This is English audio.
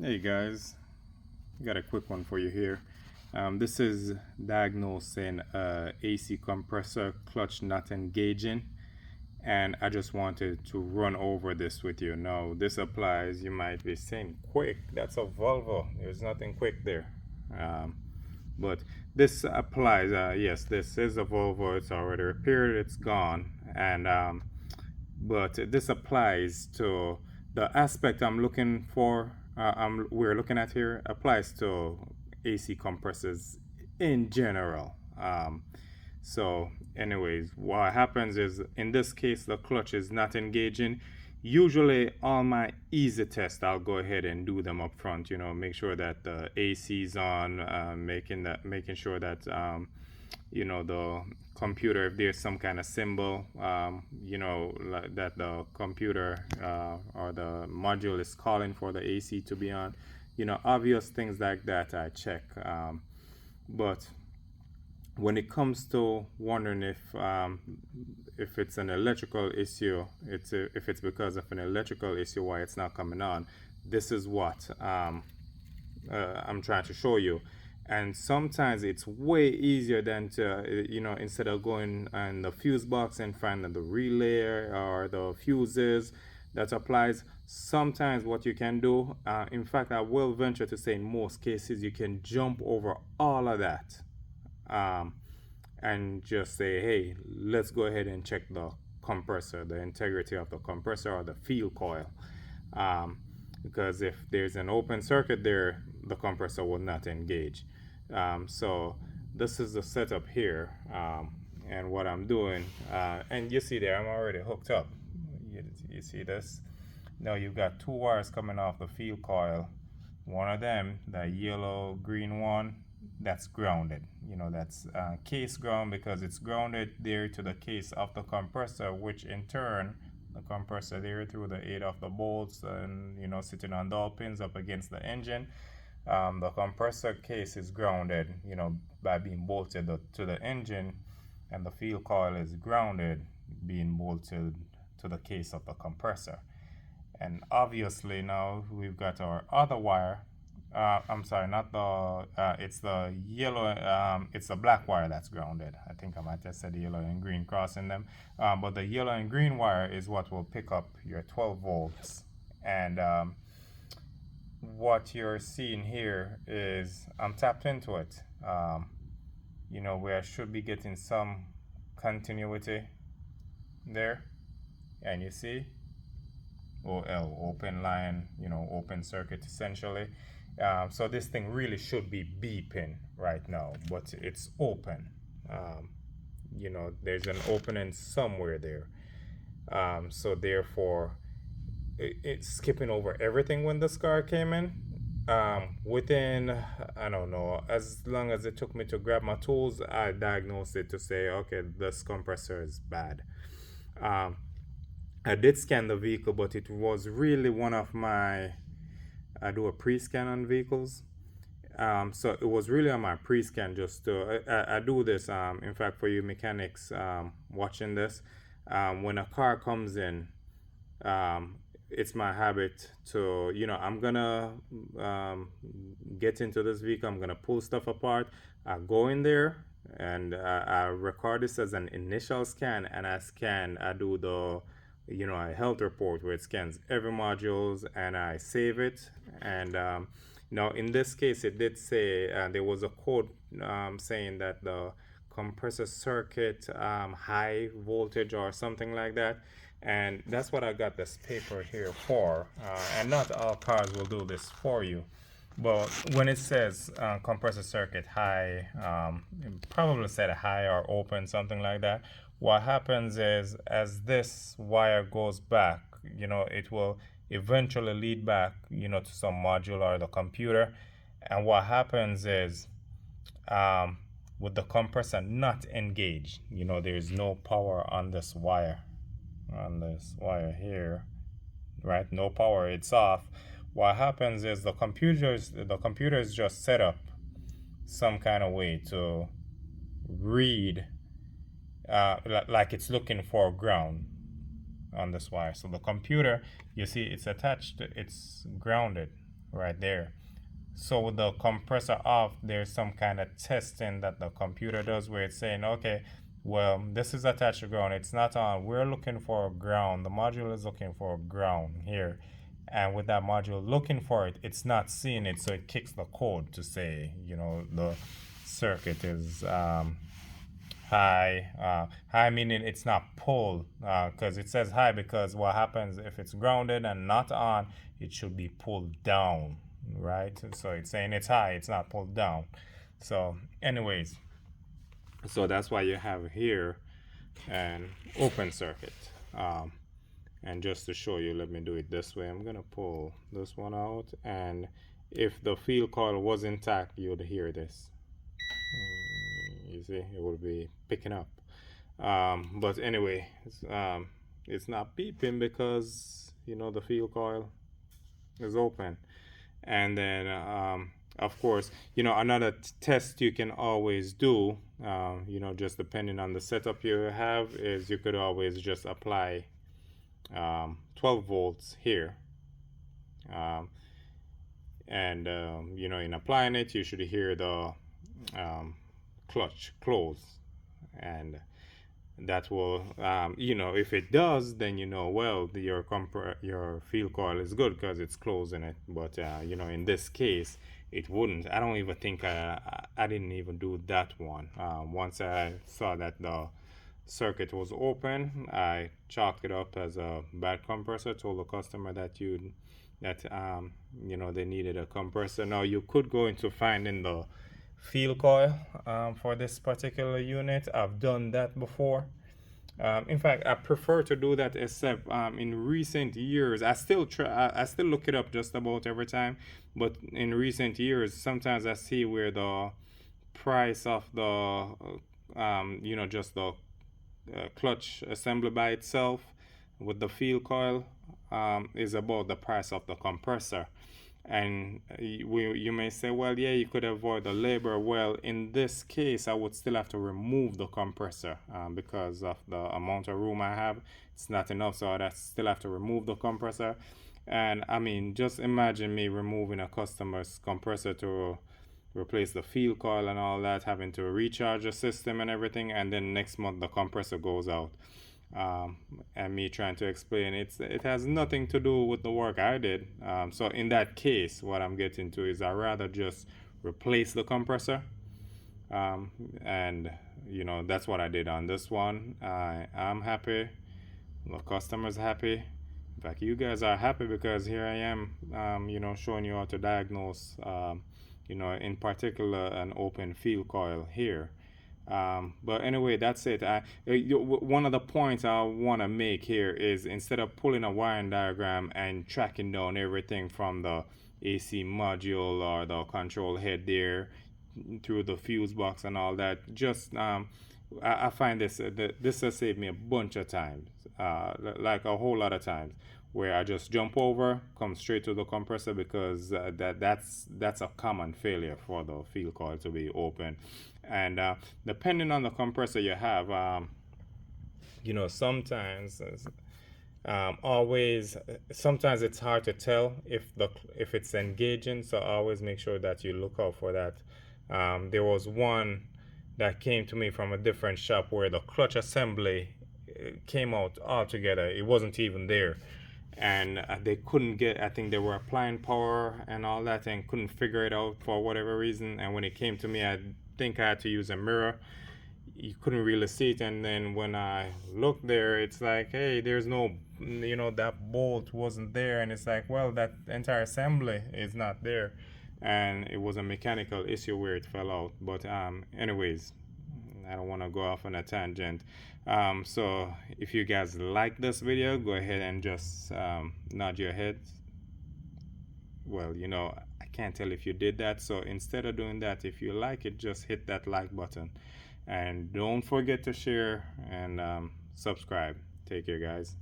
Hey guys, got a quick one for you here. This is diagnosing AC compressor clutch not engaging, and I just wanted to run over this with you. Now, this applies, you might be saying, quick, that's a Volvo. There's nothing quick there. Um, but this applies, yes, this is a Volvo, it's already repaired, it's gone. But this applies to the aspect I'm looking for, we're looking at here, applies to AC compressors in general. So, anyways, what happens is in this case, the clutch is not engaging. Usually, all my easy tests, I'll go ahead and do them up front. Make sure that the AC is on, making sure that the computer, if there's some kind of symbol, like that the computer or the module is calling for the AC to be on. Obvious things like that I check. But when it comes to wondering if it's an electrical issue, if it's because of an electrical issue why it's not coming on, this is what I'm trying to show you. And sometimes it's way easier than to, instead of going on the fuse box and finding the relay or the fuses that applies. Sometimes what you can do, in fact, I will venture to say in most cases, you can jump over all of that um, and just say, hey, let's go ahead and check the compressor, the integrity of the compressor or the field coil. Because if there's an open circuit there, the compressor will not engage. So this is the setup here, and what I'm doing, and you see there, I'm already hooked up. You see this? Now you've got two wires coming off the field coil. One of them, the yellow green one, that's grounded. That's case ground because it's grounded there to the case of the compressor, which in turn the compressor there through the aid of the bolts and sitting on dowel pins up against the engine. The compressor case is grounded, by being bolted to the engine, and the field coil is grounded, being bolted to the case of the compressor. And obviously now we've got our other wire. I'm sorry, not the. It's the yellow. It's the black wire that's grounded. I think I might have said yellow and green crossing them. But the yellow and green wire is what will pick up your 12 volts. And what you're seeing here is I'm tapped into it. Where I should be getting some continuity there. And you see, OL, open line, open circuit essentially. So this thing really should be beeping right now, but it's open. There's an opening somewhere there. So therefore, it's skipping over everything when the scar came in. Within, I don't know, as long as it took me to grab my tools, I diagnosed it to say, okay, this compressor is bad. I did scan the vehicle, but it was really one of my, I do a pre-scan on vehicles. So it was really on my pre-scan just to, I do this, in fact, for you mechanics watching this, when a car comes in, it's my habit to, I'm gonna get into this vehicle, I'm gonna pull stuff apart, I go in there and I record this as an initial scan, and I do the, a health report where it scans every modules and I save it. And now in this case, it did say there was a code saying that the compressor circuit high voltage or something like that, and that's what I got this paper here for. And not all cars will do this for you, but when it says compressor circuit high, it probably said high or open, something like that. What happens is, as this wire goes back, it will eventually lead back, to some module or the computer. And what happens is, with the compressor not engaged, there's no power on this wire, here, right? No power, it's off. What happens is the computer is just set up some kind of way to read, like it's looking for ground on this wire. So the computer, you see, it's attached, it's grounded, right there. So with the compressor off, there's some kind of testing that the computer does where it's saying, okay, well, this is attached to ground. It's not on. We're looking for a ground. The module is looking for a ground here. And with that module looking for it, it's not seeing it. So it kicks the code to say, the circuit is high. High meaning it's not pulled, because it says high, because what happens if it's grounded and not on, it should be pulled down, right? So it's saying it's high, it's not pulled down. So anyways, so that's why you have here an open circuit. And just to show you, let me do it this way. I'm gonna pull this one out, and if the field coil was intact, you'd hear this. You see, it will be picking up. But anyway, it's not beeping because the field coil is open. And then of course, another test you can always do, just depending on the setup you have, is you could always just apply 12 volts here. And in applying it, you should hear the clutch close, and that will if it does, then well, your field coil is good because it's closing it. But in this case it wouldn't. I don't even think I didn't even do that one. Once I saw that the circuit was open, I chalked it up as a bad compressor, told the customer that they needed a compressor. Now you could go into finding the field coil for this particular unit. I've done that before. In fact, I prefer to do that, except in recent years I still look it up just about every time, but in recent years sometimes I see where the price of the just the clutch assembly by itself with the field coil is about the price of the compressor. And you may say, well, yeah, you could avoid the labor. Well, in this case, I would still have to remove the compressor because of the amount of room I have. It's not enough, so I'd still have to remove the compressor. And I mean, just imagine me removing a customer's compressor to replace the field coil and all that, having to recharge the system and everything, and then next month the compressor goes out. And me trying to explain it has nothing to do with the work I did. So in that case, what I'm getting to is I'd rather just replace the compressor. And that's what I did on this one. I'm happy, the customer's happy. In fact, you guys are happy because here I am, showing you how to diagnose, in particular an open field coil here. But anyway, that's it. One of the points I want to make here is, instead of pulling a wiring diagram and tracking down everything from the AC module or the control head there through the fuse box and all that, just I find this has saved me a bunch of times, like a whole lot of times, where I just jump over, come straight to the compressor, because that's a common failure for the field coil to be open. And depending on the compressor you have, sometimes sometimes it's hard to tell if it's engaging, so always make sure that you look out for that. There was one that came to me from a different shop where the clutch assembly came out altogether. It wasn't even there, and they couldn't get, I think they were applying power and all that and couldn't figure it out for whatever reason. And when it came to me, I think I had to use a mirror. You couldn't really see it, and then when I looked there, it's like, hey, there's no, that bolt wasn't there, and it's like, well, that entire assembly is not there, and it was a mechanical issue where it fell out. But anyways, I don't want to go off on a tangent. So if you guys like this video, go ahead and just nod your head. Well, I can't tell if you did that, so instead of doing that, if you like it, just hit that like button, and don't forget to share and subscribe. Take care, guys.